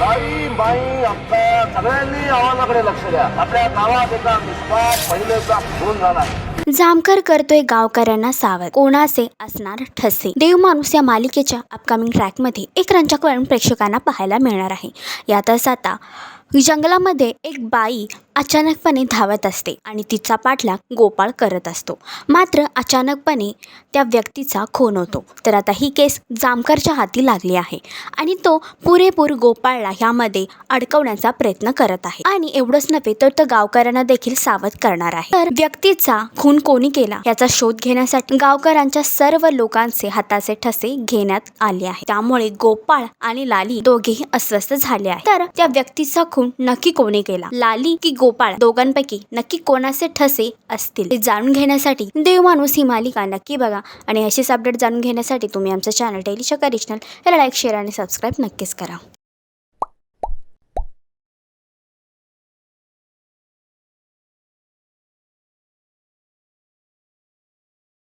ताई बाई आपल्या सगळ्यांनी आव्हानाकडे लक्ष द्या. आपल्या गावात एका निष्पाप महिलेचा खून झाला. जामकर करतोय गावकऱ्यांना सावध, कोणाचे असणार ठसे. देव माणूस या मालिकेच्या अपकमिंग ट्रॅकमध्ये एक रंजक वळण प्रेक्षकांना पाहायला मिळणार आहे. यातच आता जंगलामध्ये एक बाई अचानकपणे धावत असते आणि तिचा पाठलाग गोपाळ करत असतो. मात्र अचानकपणे त्या व्यक्तीचा खून होतो. तर आता ही केस जामकरच्या हाती लागली आहे आणि तो पुरेपूर गोपाळला ह्यामध्ये अडकवण्याचा प्रयत्न करत आहे. आणि एवढंच नव्हे तर तो गावकऱ्यांना देखील सावध करणार आहे. तर व्यक्तीचा खून कोणी केला याचा शोध घेण्यासाठी गावकऱ्यांच्या सर्व लोकांचे हाताचे ठसे घेण्यात आले आहे. त्यामुळे गोपाळ आणि लाली दोघेही अस्वस्थ झाले आहे. तर त्या व्यक्तीचा खून नक्की कोणी केला, लाली की गोपाळ, दोघांपैकी नक्की कोणाचे ठसे असतील ते जाणून घेण्यासाठी देव माणूस ही मालिका नक्की बघा. आणि अशीच अपडेट जाणून घेण्यासाठी तुम्ही आमचं चॅनल डेली चक्कर रिजनल याला लाईक, शेअर आणि सबस्क्राईब नक्कीच करा.